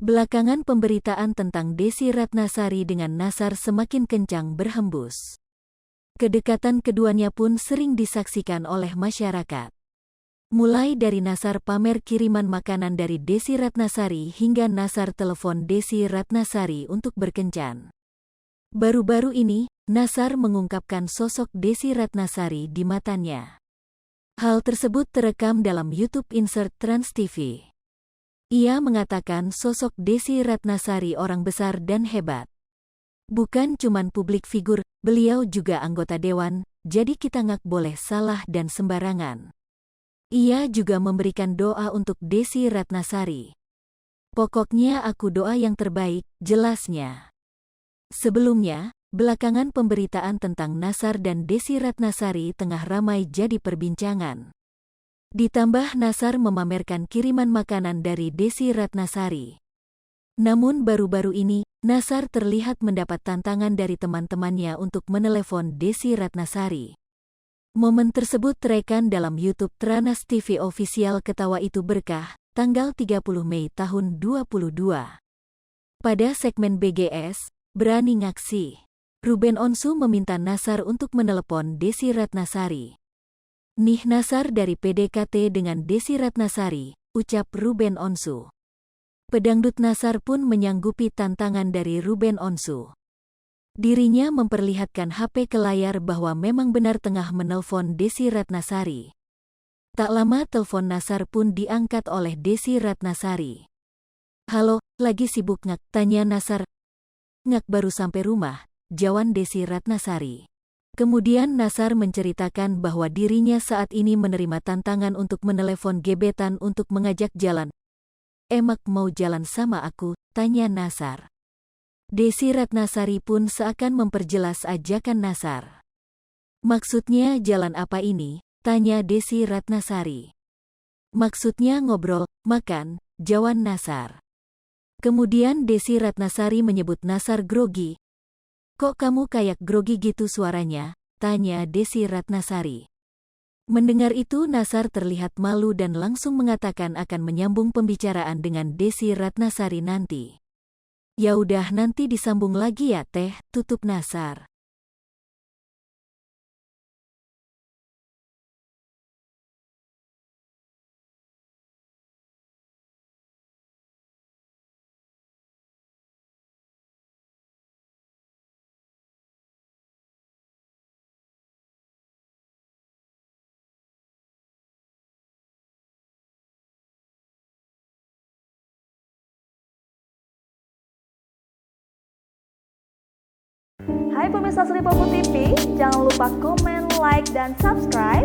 Belakangan pemberitaan tentang Desy Ratnasari dengan Nassar semakin kencang berhembus. Kedekatan keduanya pun sering disaksikan oleh masyarakat. Mulai dari Nassar pamer kiriman makanan dari Desy Ratnasari hingga Nassar telepon Desy Ratnasari untuk berkencan. Baru-baru ini, Nassar mengungkapkan sosok Desy Ratnasari di matanya. Hal tersebut terekam dalam YouTube Insert Trans TV. Ia mengatakan sosok Desy Ratnasari orang besar dan hebat. Bukan cuman publik figur, beliau juga anggota dewan, jadi kita nggak boleh salah dan sembarangan. Ia juga memberikan doa untuk Desy Ratnasari. Pokoknya aku doa yang terbaik, jelasnya. Sebelumnya, belakangan pemberitaan tentang Nassar dan Desy Ratnasari tengah ramai jadi perbincangan. Ditambah Nassar memamerkan kiriman makanan dari Desy Ratnasari. Namun baru-baru ini, Nassar terlihat mendapat tantangan dari teman-temannya untuk menelepon Desy Ratnasari. Momen tersebut terekam dalam YouTube Trans TV Official Ketawa Itu Berkah, tanggal 30 Mei tahun 2022. Pada segmen BGS, Berani Ngaksi, Ruben Onsu meminta Nassar untuk menelepon Desy Ratnasari. Nih Nassar dari PDKT dengan Desy Ratnasari, ucap Ruben Onsu. Pedangdut Nassar pun menyanggupi tantangan dari Ruben Onsu. Dirinya memperlihatkan HP ke layar bahwa memang benar tengah menelpon Desy Ratnasari. Tak lama telepon Nassar pun diangkat oleh Desy Ratnasari. "Halo, lagi sibuk ngak?" tanya Nassar. "Ngak baru sampai rumah," jawab Desy Ratnasari. Kemudian Nassar menceritakan bahwa dirinya saat ini menerima tantangan untuk menelepon gebetan untuk mengajak jalan. "Emak mau jalan sama aku?" tanya Nassar. Desy Ratnasari pun seakan memperjelas ajakan Nassar. "Maksudnya jalan apa ini?" tanya Desy Ratnasari. "Maksudnya ngobrol, makan," jawab Nassar. Kemudian Desy Ratnasari menyebut Nassar grogi. "Kok kamu kayak grogi gitu suaranya?" tanya Desy Ratnasari. Mendengar itu Nassar terlihat malu dan langsung mengatakan akan menyambung pembicaraan dengan Desy Ratnasari nanti. "Ya udah nanti disambung lagi ya teh," tutup Nassar. Hai pemirsa Sri Popo TV, jangan lupa komen, like, dan subscribe